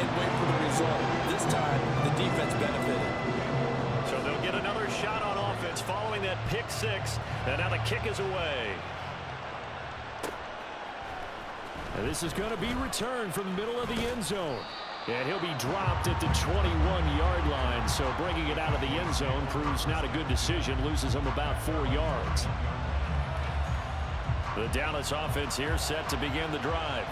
and wait for the result. This time, the defense benefited. So they'll get another shot on offense following that pick six, and now the kick is away. And this is going to be returned from the middle of the end zone. And he'll be dropped at the 21-yard line, so bringing it out of the end zone proves not a good decision, loses him about 4 yards. The Dallas offense here set to begin the drive.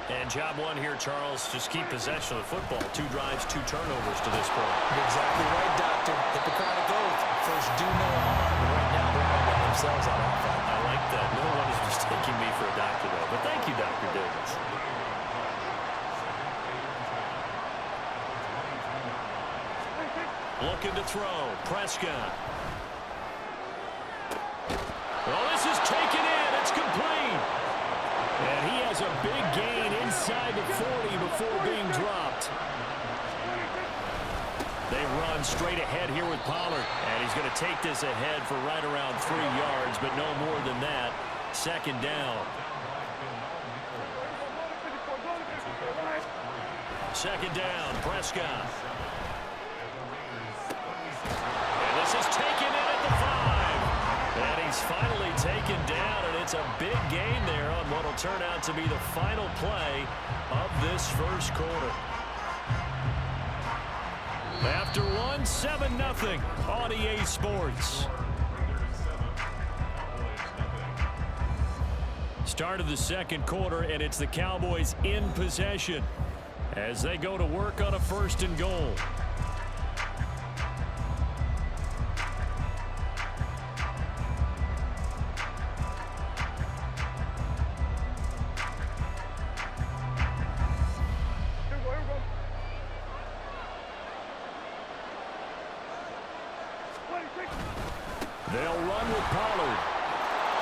And job one here, Charles, just keep possession of the football. 2 drives, 2 turnovers to this point. You're exactly right, Doctor. Hippocratic oath. First, do no harm. Right now, they're harming themselves on offense. I like that. No one is mistaking me for a doctor, though. But thank you, Dr. Davis. Looking to throw. Prescott. Well, this is taken in. It's complete. And he has a big gain inside the 40 before being dropped. They run straight ahead here with Pollard. And he's going to take this ahead for right around 3 yards, but no more than that. Second down. Second down, Prescott. And this is taken in at the 5. And he's finally taken down, and it's a big gain there on what will turn out to be the final play of this first quarter. After one, 7-0 on EA Sports. Start of the second quarter, and it's the Cowboys in possession as they go to work on a 1st and goal. They'll run with Pollard.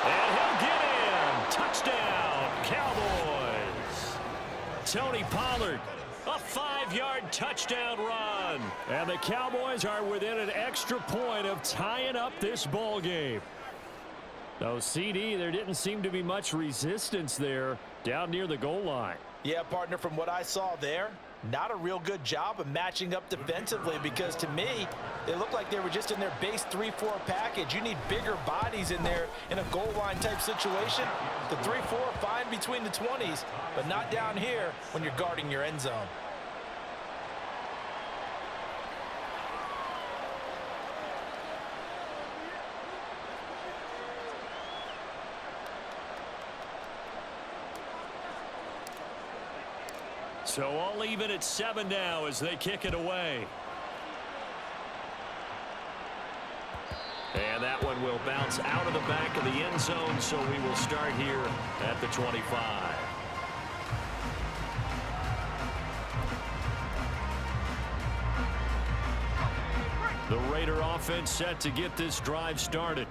And he'll get in. Touchdown, Cowboys. Tony Pollard, a 5-yard touchdown run. And the Cowboys are within an extra point of tying up this ball game. Though CD, there didn't seem to be much resistance there down near the goal line. Yeah, partner, from what I saw there, not a real good job of matching up defensively, because to me, they looked like they were just in their base 3-4 package. You need bigger bodies in there in a goal line type situation. The 3-4 fine between the 20s, but not down here when you're guarding your end zone. So all even at 7 now as they kick it away. And that one will bounce out of the back of the end zone, so we will start here at the 25. The Raider offense set to get this drive started.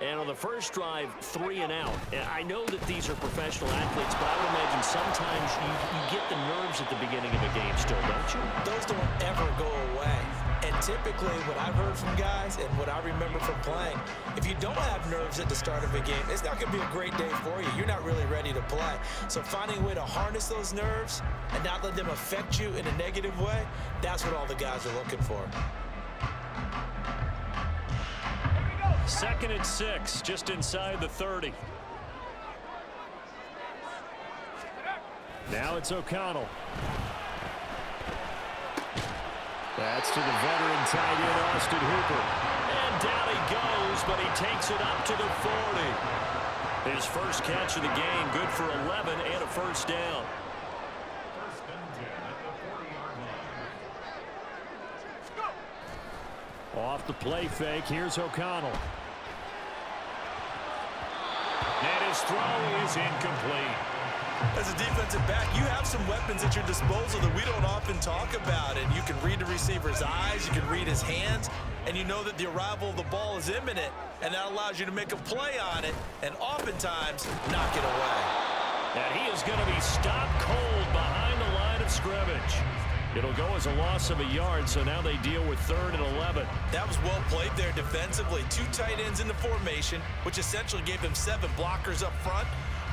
And on the first drive, 3 and out. And I know that these are professional athletes, but I would imagine sometimes you get the nerves at the beginning of a game still, don't you? Those don't ever go away. And typically what I've heard from guys and what I remember from playing, if you don't have nerves at the start of a game, it's not going to be a great day for you. You're not really ready to play. So finding a way to harness those nerves and not let them affect you in a negative way, that's what all the guys are looking for. 2nd and 6, just inside the 30. Now it's O'Connell. That's to the veteran tight end, Austin Hooper. And down he goes, but he takes it up to the 40. His first catch of the game, good for 11 and a first down. Off the play fake, here's O'Connell. And his throw is incomplete. As a defensive back, you have some weapons at your disposal that we don't often talk about. And you can read the receiver's eyes, you can read his hands, and you know that the arrival of the ball is imminent, and that allows you to make a play on it and oftentimes knock it away. And he is going to be stopped cold behind the line of scrimmage. It'll go as a loss of a yard, so now they deal with 3rd and 11. That was well played there defensively. 2 tight ends in the formation, which essentially gave them 7 blockers up front.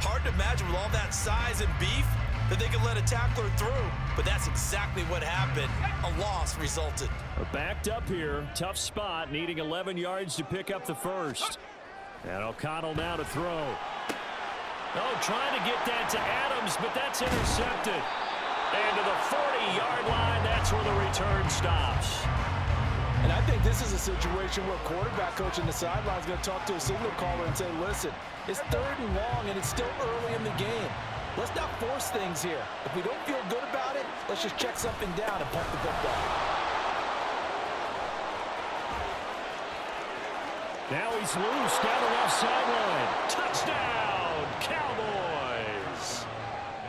Hard to imagine with all that size and beef, that they could let a tackler through, but that's exactly what happened. A loss resulted. Backed up here. Tough spot, needing 11 yards to pick up the first. And O'Connell now to throw. Oh, trying to get that to Adams, but that's intercepted. And to the 40-yard line, that's where the return stops. And I think this is a situation where quarterback coach in the sideline is going to talk to a signal caller and say, listen, it's 3rd and long, and it's still early in the game. Let's not force things here. If we don't feel good about it, let's just check something down and pump the football. Now he's loose down the left sideline. Touchdown, Cowboys.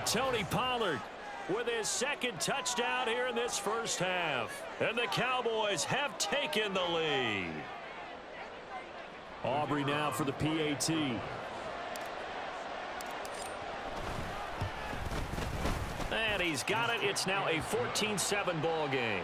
Tony Pollard with his 2nd touchdown here in this first half. And the Cowboys have taken the lead. Aubrey now for the PAT. And he's got it. It's now a 14-7 ball game.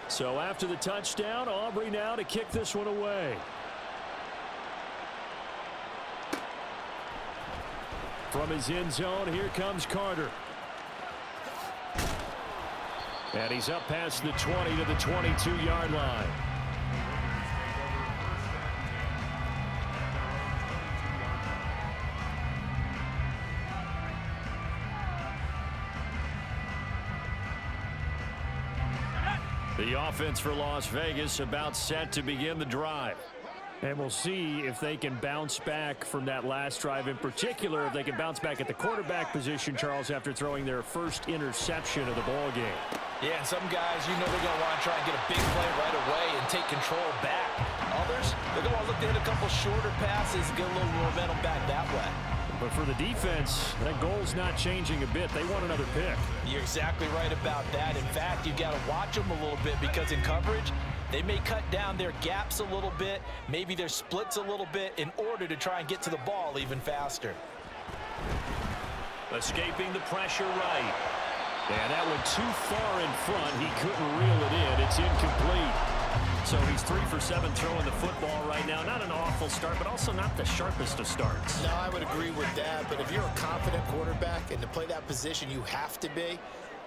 So after the touchdown, Aubrey now to kick this one away. From his end zone, here comes Carter. And he's up past the 20 to the 22-yard line. The offense for Las Vegas about set to begin the drive. And we'll see if they can bounce back from that last drive, in particular, if they can bounce back at the quarterback position, Charles, after throwing their first interception of the ball game. Yeah, and some guys, you know they're going to want to try and get a big play right away and take control back. Others, they're going to look to hit a couple shorter passes and get a little momentum back that way. But for the defense, that goal's not changing a bit. They want another pick. You're exactly right about that. In fact, you've got to watch them a little bit because in coverage, they may cut down their gaps a little bit, maybe their splits a little bit in order to try and get to the ball even faster. Escaping the pressure right. And that went too far in front. He couldn't reel it in. It's incomplete. So he's 3 for 7 throwing the football right now. Not an awful start, but also not the sharpest of starts. No, I would agree with that. But if you're a confident quarterback and to play that position you have to be,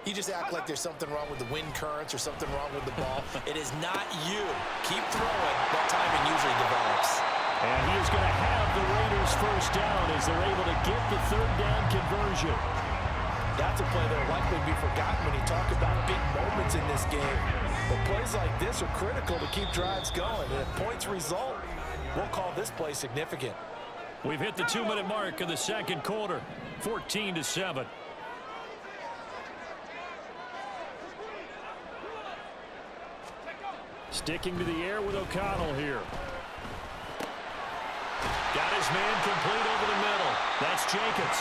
you just act like there's something wrong with the wind currents or something wrong with the ball. It is not you. Keep throwing. That timing usually develops. And he is going to have the Raiders first down as they're able to get the 3rd down conversion. That's a play that will likely be forgotten when you talk about big moments in this game. But plays like this are critical to keep drives going. And if points result, we'll call this play significant. We've hit the 2-minute mark of the 2nd quarter, 14-7. Sticking to the air with O'Connell here. Got his man complete over the middle. That's Jacobs.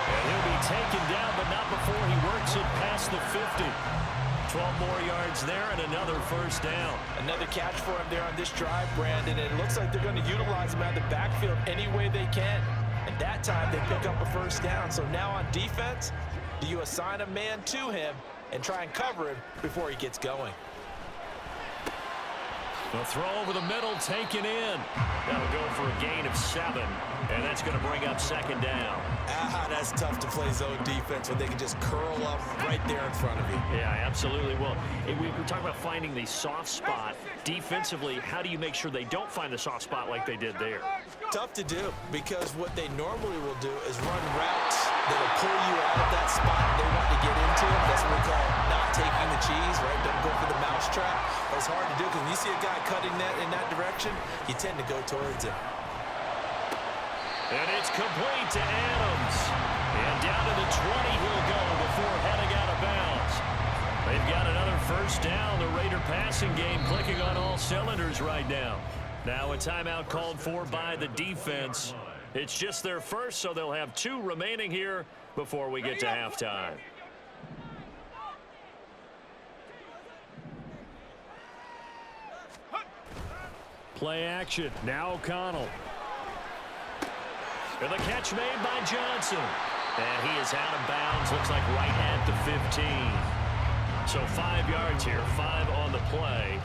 And he'll be taken down, but not before he works it past the 50. 12 more yards there and another first down. Another catch for him there on this drive, Brandon. And it looks like they're going to utilize him out of the backfield any way they can. And that time they pick up a first down. So now on defense, do you assign a man to him and try and cover him before he gets going? The throw over the middle, taken in. That'll go for a gain of 7, and that's going to bring up 2nd down. That's tough to play zone defense when they can just curl up right there in front of you. Yeah, absolutely. Well, we were talking about finding the soft spot. Defensively, how do you make sure they don't find the soft spot like they did there? Tough to do, because what they normally will do is run routes that'll pull you out of that spot they want to get into. That's what we call not taking the cheese, right? Don't go for the mousetrap. But it's hard to do because when you see a guy cutting that in that direction, you tend to go towards him. And it's complete to Adams. And down to the 20 he'll go before heading out of bounds. They've got another first down. The Raider passing game clicking on all cylinders right now. Now a timeout called for by the defense. It's just their first, so they'll have 2 remaining here before we get to halftime. Play action. Now O'Connell. And the catch made by Johnson. And he is out of bounds, looks like right at the 15. So 5 yards here, 5 on the play,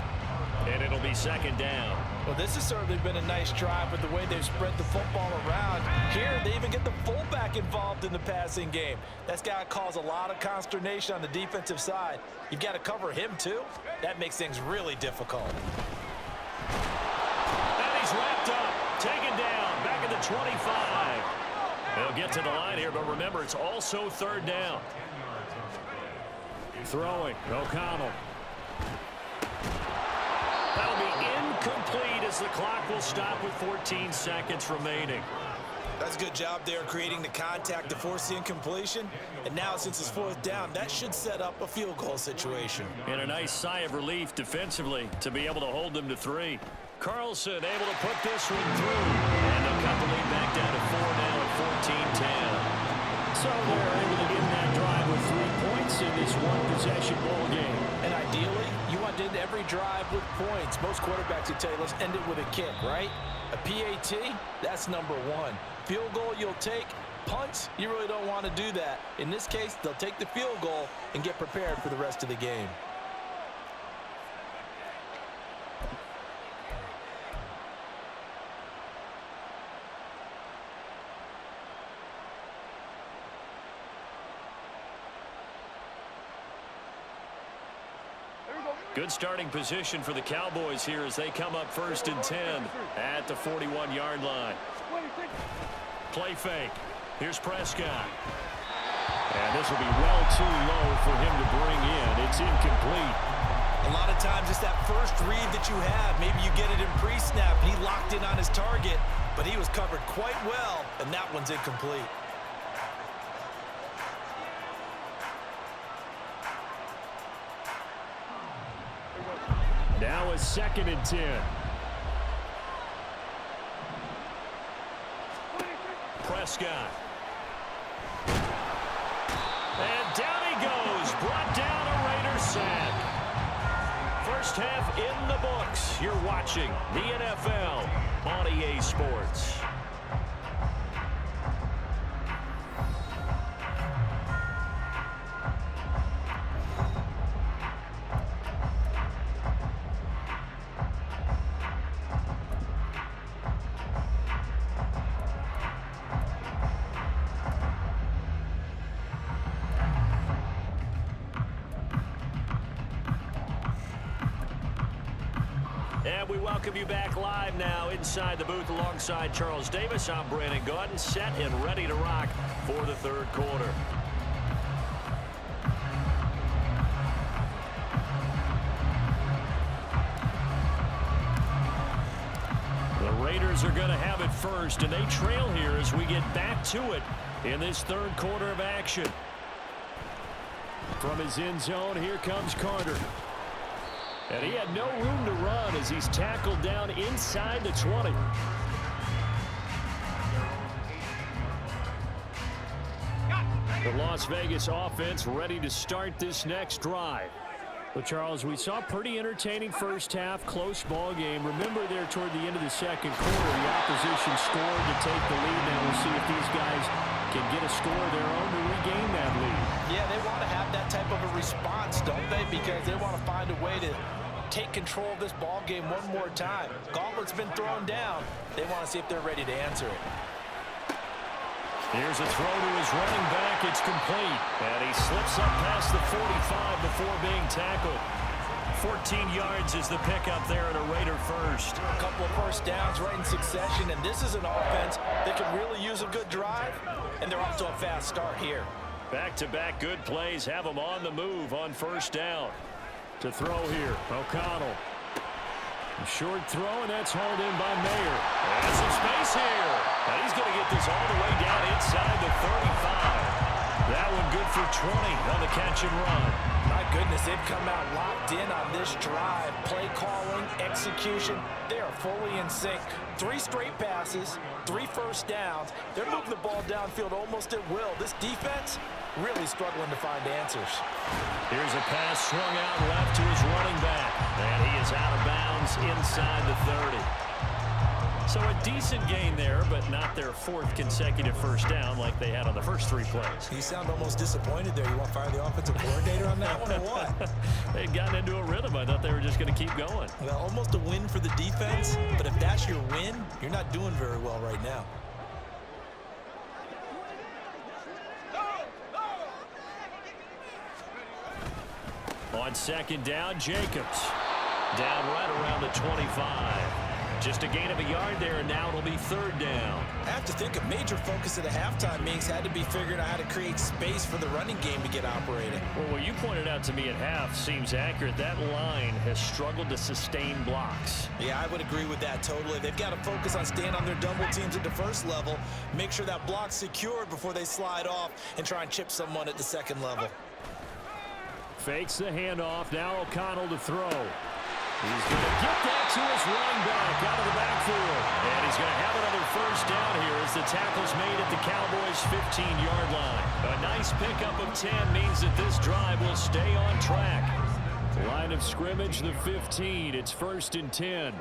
and it'll be second down. Well, this has certainly been a nice drive with the way they've spread the football around. Here, they even get the fullback involved in the passing game. That's got to cause a lot of consternation on the defensive side. You've got to cover him, too. That makes things really difficult. And he's wrapped up, taken down, back at the 25. They'll get to the line here, but remember, it's also third down. Throwing, O'Connell. That'll be incomplete as the clock will stop with 14 seconds remaining. That's a good job there creating the contact to force the incompletion. And now, since it's fourth down, that should set up a field goal situation. And a nice sigh of relief defensively to be able to hold them to 3. Carlson able to put this one through. And they'll cut the lead back down to 4 now at 14-10. So they're able to get that drive with 3 points in this one-possession ball game. And ideally, you want to end every drive with points. Most quarterbacks would tell you, let's end it with a kick, right? A PAT, that's number 1. Field goal you'll take. Punts, you really don't want to do that. In this case, they'll take the field goal and get prepared for the rest of the game. Good starting position for the Cowboys here as they come up 1st and 10 at the 41-yard line. Play fake. Here's Prescott. And this will be well too low for him to bring in. It's incomplete. A lot of times it's that first read that you have. Maybe you get it in pre-snap. He locked in on his target, but he was covered quite well, and that one's incomplete. Now a 2nd and 10. Prescott. And down he goes. Brought down a Raider sack. First half in the books. You're watching the NFL on EA Sports. And we welcome you back live now inside the booth alongside Charles Davis. I'm Brandon Gaudin, set and ready to rock for the 3rd quarter. The Raiders are going to have it first, and they trail here as we get back to it in this 3rd quarter of action. From his end zone, here comes Carter. And he had no room to run as he's tackled down inside the 20. The Las Vegas offense ready to start this next drive. Well, Charles, we saw a pretty entertaining first half, close ball game. Remember there toward the end of the 2nd quarter, the opposition scored to take the lead. Now we'll see if these guys can get a score of their own to regain that lead. Yeah, they want to have that type of a response, don't they? Because they want to find a way to take control of this ball game one more time. Gauntlet's been thrown down. They want to see if they're ready to answer it. Here's a throw to his running back. It's complete. And he slips up past the 45 before being tackled. 14 yards is the pickup there at a Raider first. A couple of first downs right in succession, and this is an offense that can really use a good drive, and they're off to a fast start here. Back-to-back good plays have them on the move on 1st down. To throw here, O'Connell. A short throw, and that's hauled in by Mayer. And some space here. And he's going to get this all the way down inside the 35. That one good for 20 on the catch and run. My goodness, they've come out locked in on this drive. Play calling, execution, they are fully in sync. 3 straight passes, 3 first downs. They're moving the ball downfield almost at will. This defense really struggling to find answers. Here's a pass swung out left to his running back. And he is out of bounds inside the 30. So a decent gain there, but not their 4th consecutive first down like they had on the first 3 plays. You sound almost disappointed there. You want to fire the offensive coordinator on that one or what? They'd gotten into a rhythm. I thought they were just going to keep going. Well, almost a win for the defense, but if that's your win, you're not doing very well right now. On 2nd down, Jacobs. Down right around the 25. Just a gain of a yard there, and now it'll be 3rd down. I have to think a major focus at a halftime meetings had to be figuring out how to create space for the running game to get operating. Well, what you pointed out to me at half seems accurate. That line has struggled to sustain blocks. Yeah, I would agree with that totally. They've got to focus on staying on their double teams at the first level, make sure that block's secured before they slide off and try and chip someone at the 2nd level. Fakes the handoff. Now O'Connell to throw. He's going to get that to his running back out of the backfield. And he's going to have another first down here as the tackle's made at the Cowboys' 15-yard line. A nice pickup of 10 means that this drive will stay on track. Line of scrimmage, the 15. It's 1st and 10.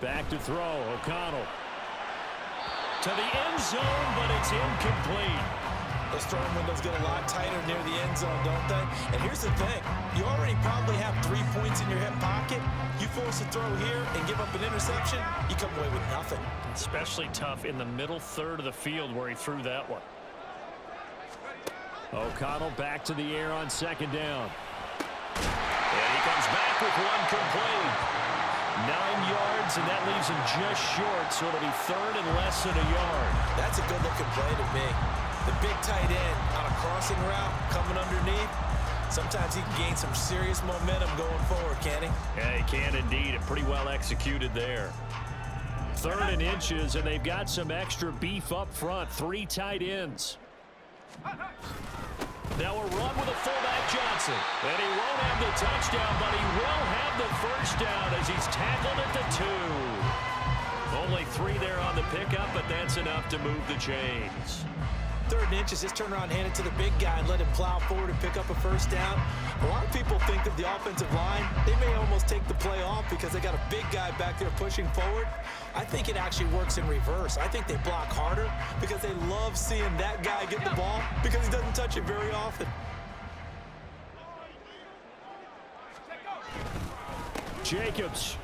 Back to throw. O'Connell. To the end zone, but it's incomplete. Those throwing windows get a lot tighter near the end zone, don't they? And here's the thing. You already probably have 3 points in your hip pocket. You force a throw here and give up an interception, you come away with nothing. Especially tough in the middle 3rd of the field where he threw that one. O'Connell back to the air on 2nd down. And he comes back with one complete. 9 yards, and that leaves him just short, so it'll be 3rd and less than a yard. That's a good-looking play to me. The big tight end on a crossing route coming underneath. Sometimes he can gain some serious momentum going forward, can't he? Yeah, he can indeed. And pretty well executed there. 3rd and inches, and they've got some extra beef up front. 3 tight ends. Now a run with a fullback Johnson. And he won't have the touchdown, but he will have the first down as he's tackled at the 2. Only 3 there on the pickup, but that's enough to move the chains. 3rd and inches, just turn around, hand it to the big guy, and let him plow forward and pick up a first down. A lot of people think that the offensive line, they may almost take the play off because they got a big guy back there pushing forward. I think it actually works in reverse. I think they block harder because they love seeing that guy get the ball because he doesn't touch it very often. Jacobs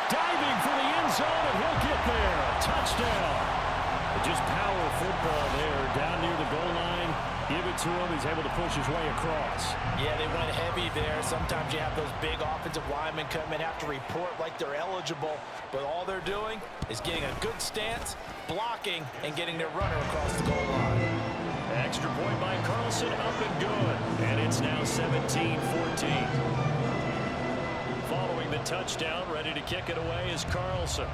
diving for the end zone, and he'll get there. Touchdown. Just power football there down near the goal line. Give it to him. He's able to push his way across. Yeah, they went heavy there. Sometimes you have those big offensive linemen come and have to report like they're eligible, but all they're doing is getting a good stance, blocking, and getting their runner across the goal line. Extra point by Carlson, up and good. And it's now 17-14. Following the touchdown, ready to kick it away is Carlson.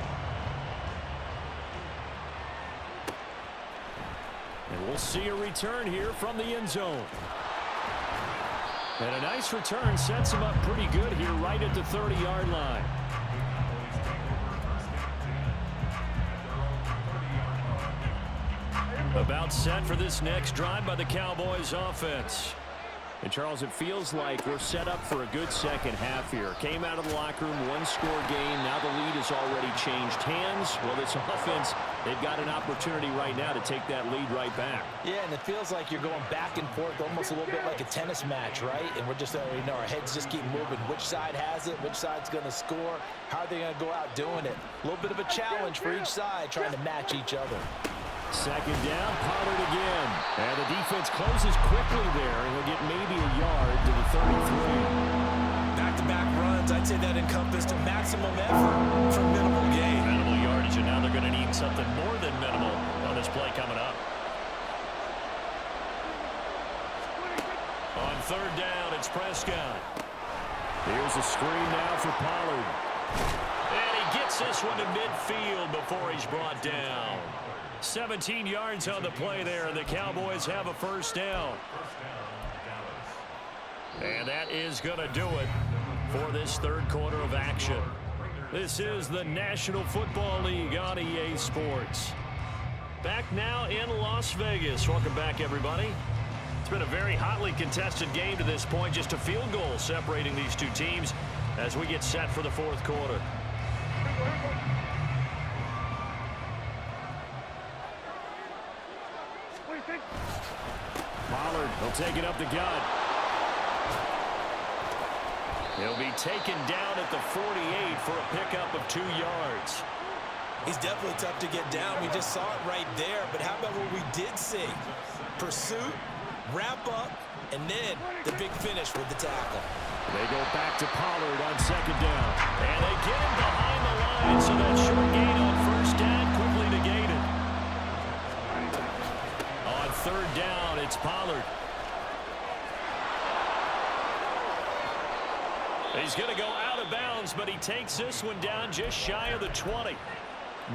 And we'll see a return here from the end zone. And a nice return sets him up pretty good here right at the 30-yard line. About set for this next drive by the Cowboys offense. And Charles, it feels like we're set up for a good second half here. Came out of the locker room, 1-score game. Now the lead has already changed hands. Well, this offense, they've got an opportunity right now to take that lead right back. Yeah, and it feels like you're going back and forth almost a little bit like a tennis match, right? And we're just, our heads just keep moving. Which side has it? Which side's going to score? How are they going to go out doing it? A little bit of a challenge for each side trying to match each other. 2nd down, Pollard again. And the defense closes quickly there, and he'll get maybe a yard to the 33. Back-to-back runs, I'd say that encompassed a maximum effort for minimal gain. Minimal yardage, and now they're going to need something more than minimal on this play coming up. On 3rd down, it's Prescott. Here's a screen now for Pollard. And he gets this one to midfield before he's brought down. 17 yards on the play there, and the Cowboys have a first down. And that is going to do it for this 3rd quarter of action. This is the National Football League on EA Sports. Back now in Las Vegas. Welcome back, everybody. It's been a very hotly contested game to this point. Just a field goal separating these two teams as we get set for the 4th quarter. Pollard will take it up the gut. He'll be taken down at the 48 for a pickup of 2 yards. He's definitely tough to get down. We just saw it right there. But how about what we did see? Pursuit, wrap up, and then the big finish with the tackle. They go back to Pollard on 2nd down. And they get him behind the line, so that short gain on 1st down quickly negated. On 3rd down, it's Pollard. He's going to go out of bounds, but he takes this one down just shy of the 20.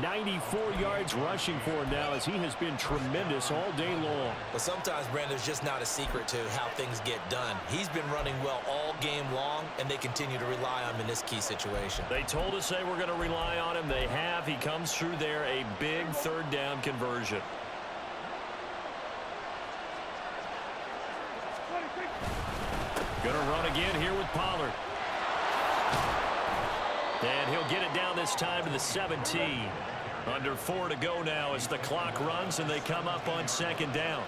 94 yards rushing for him now, as he has been tremendous all day long. But sometimes, Brandon, there's just not a secret to how things get done. He's been running well all game long, and they continue to rely on him in this key situation. They told us they were going to rely on him. They have. He comes through there, a big 3rd down conversion. Going to run again here with Pollard. And he'll get it down this time to the 17. Under 4 to go now as the clock runs and they come up on 2nd down.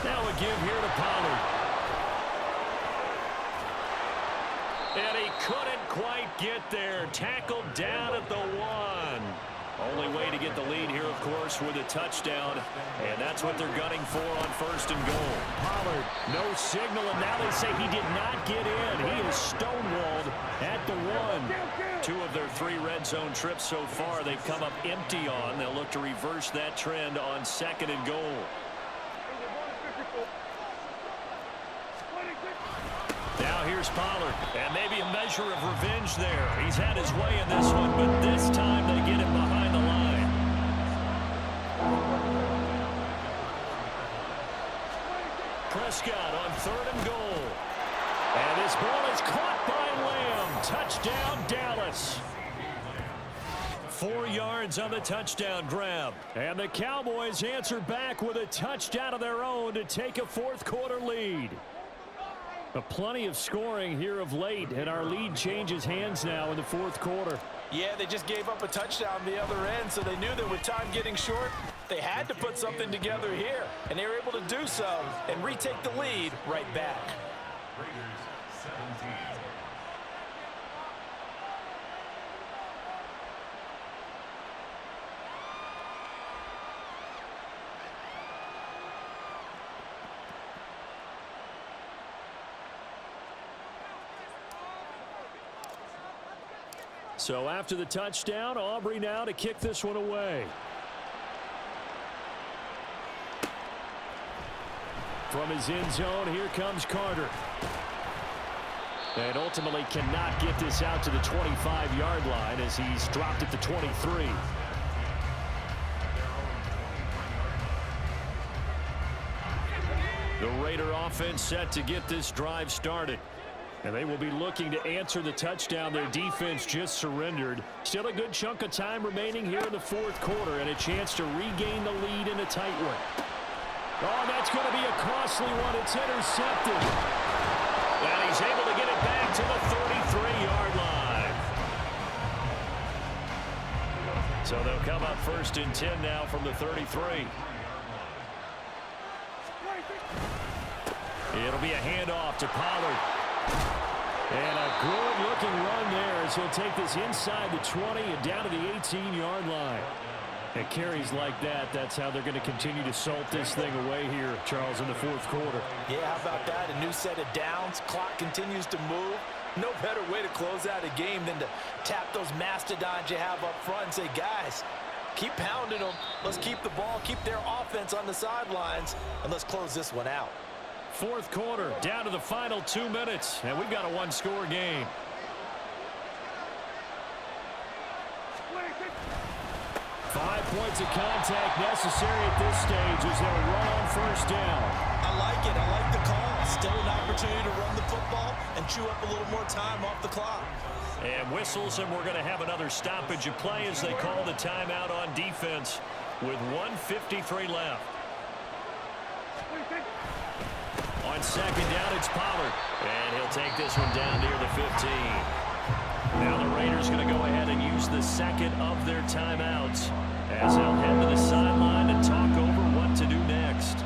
Now a give here to Pollard. And he couldn't quite get there. Tackled down at the 1. Only way to get the lead here, of course, with a touchdown. And that's what they're gunning for on 1st and goal. Pollard, no signal, and now they say he did not get in. He is stonewalled at the 1. 2 of their 3 red zone trips so far they've come up empty on. They'll look to reverse that trend on 2nd and goal. Now here's Pollard, and maybe a measure of revenge there. He's had his way in this one, but this time they get him behind the line. Prescott on 3rd and goal. And this ball is caught by Lamb. Touchdown, Dallas. 4 yards on the touchdown grab. And the Cowboys answer back with a touchdown of their own to take a 4th quarter lead. But plenty of scoring here of late, and our lead changes hands now in the 4th quarter. Yeah, they just gave up a touchdown the other end, so they knew that with time getting short, they had to put something together here, and they were able to do so and retake the lead right back. So after the touchdown, Aubrey now to kick this one away. From his end zone, here comes Carter. And ultimately cannot get this out to the 25-yard line as he's dropped at the 23. The Raider offense set to get this drive started. And they will be looking to answer the touchdown their defense just surrendered. Still a good chunk of time remaining here in the 4th quarter and a chance to regain the lead in a tight one. Oh, that's going to be a costly one. It's intercepted. And he's able to get it back to the 33-yard line. So they'll come up 1st and 10 now from the 33. It'll be a handoff to Pollard. And a good-looking run there as he'll take this inside the 20 and down to the 18-yard line. And carries like that, that's how they're going to continue to salt this thing away here, Charles, in the 4th quarter. Yeah, how about that? A new set of downs. Clock continues to move. No better way to close out a game than to tap those mastodons you have up front and say, guys, keep pounding them. Let's keep the ball, keep their offense on the sidelines, and let's close this one out. 4th quarter, down to the final 2 minutes, and we've got a 1-score game. Five points of contact necessary at this stage as they'll run on 1st down. I like it. I like the call. Still an opportunity to run the football and chew up a little more time off the clock. And whistles, and we're going to have another stoppage of play as they call the timeout on defense with 1:53 left. On 2nd down, it's Pollard. And he'll take this one down near the 15. Now the Raiders going to go ahead and use the second of their timeouts as they'll head to the sideline and talk over what to do next.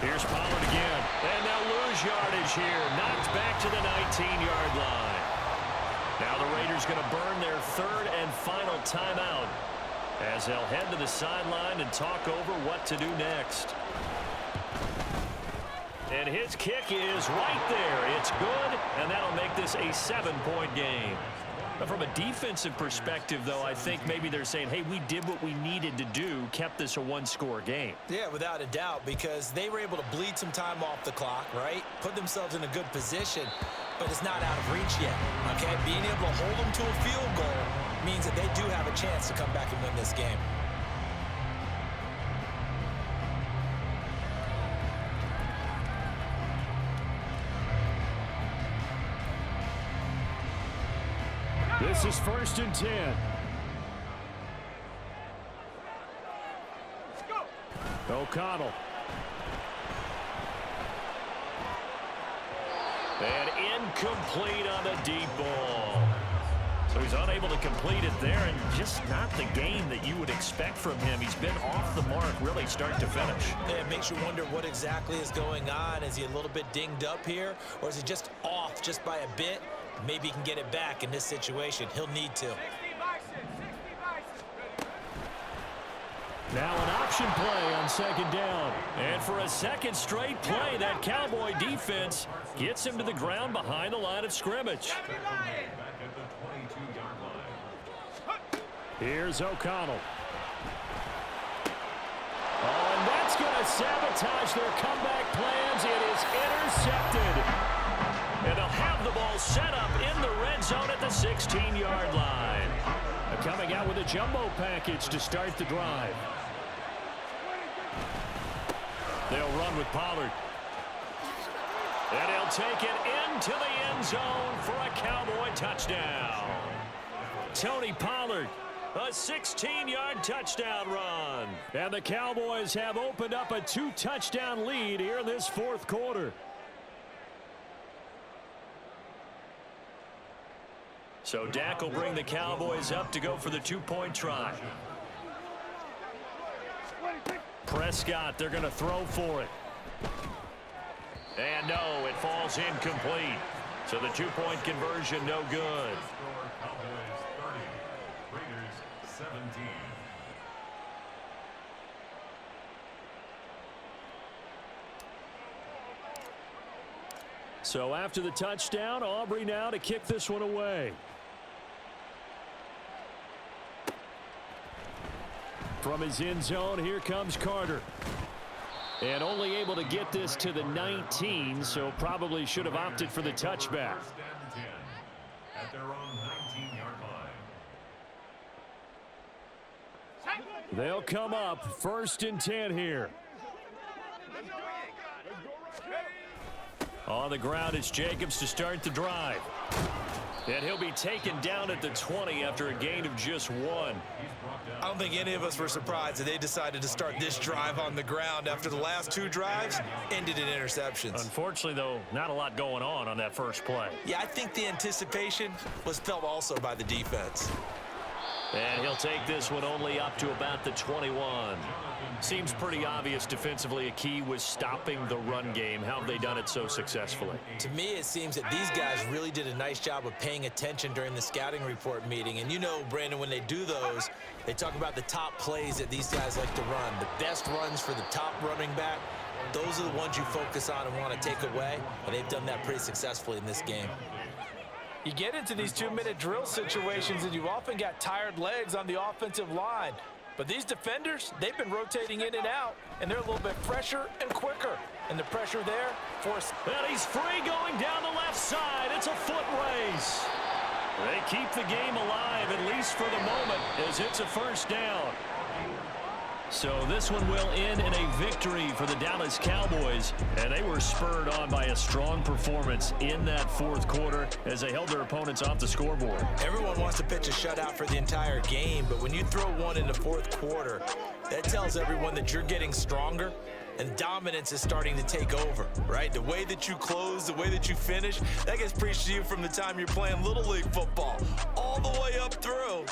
Here's Pollard again, and they'll lose yardage here. Knocked back to the 19-yard line. Now the Raiders going to burn their third and final timeout as they'll head to the sideline and talk over what to do next. And his kick is right there. It's good, and that'll make this a 7-point game. But from a defensive perspective, though, I think maybe they're saying, hey, we did what we needed to do, kept this a one-score game. Yeah, without a doubt, because they were able to bleed some time off the clock, right? Put themselves in a good position, but it's not out of reach yet, okay? Being able to hold them to a field goal means that they do have a chance to come back and win this game. This is 1st and 10. O'Connell. And incomplete on the deep ball. So he's unable to complete it there, and just not the game that you would expect from him. He's been off the mark really start to finish. Yeah, it makes you wonder what exactly is going on. Is he a little bit dinged up here, or is he just off just by a bit? Maybe he can get it back in this situation. He'll need to. Now an option play on 2nd down. And for a second straight play, that Cowboy defense gets him to the ground behind the line of scrimmage. Here's O'Connell. Oh, and that's going to sabotage their comeback plans. It is intercepted. And they'll have the ball set up in the red zone at the 16-yard line. Coming out with a jumbo package to start the drive. They'll run with Pollard. And he'll take it into the end zone for a Cowboy touchdown. Tony Pollard, a 16-yard touchdown run. And the Cowboys have opened up a 2-touchdown lead here in this 4th quarter. So Dak will bring the Cowboys up to go for the 2-point try. Prescott, they're going to throw for it. And no, it falls incomplete. So the 2-point conversion no good. So after the touchdown, Aubrey now to kick this one away. From his end zone, here comes Carter. And only able to get this to the 19, so probably should have opted for the touchback. They'll come up 1st and 10 here. On the ground, it's Jacobs to start the drive. And he'll be taken down at the 20 after a gain of just 1. I don't think any of us were surprised that they decided to start this drive on the ground after the last 2 drives ended in interceptions. Unfortunately, though, not a lot going on that first play. Yeah, I think the anticipation was felt also by the defense. And he'll take this one only up to about the 21. Seems pretty obvious defensively a key was stopping the run game. How have they done it so successfully? To me, it seems that these guys really did a nice job of paying attention during the scouting report meeting. And you know, Brandon, when they do those, they talk about the top plays that these guys like to run. The best runs for the top running back, those are the ones you focus on and want to take away. And they've done that pretty successfully in this game. You get into these 2-minute drill situations and you've often got tired legs on the offensive line. But these defenders, they've been rotating in and out, and they're a little bit fresher and quicker. And the pressure there forced. And he's free going down the left side. It's a foot race. They keep the game alive, at least for the moment, as it's a 1st down. So this one will end in a victory for the Dallas Cowboys, and they were spurred on by a strong performance in that 4th quarter as they held their opponents off the scoreboard. Everyone wants to pitch a shutout for the entire game, but when you throw one in the 4th quarter, that tells everyone that you're getting stronger and dominance is starting to take over, right? The way that you close, the way that you finish, that gets preached to you from the time you're playing Little League football all the way up through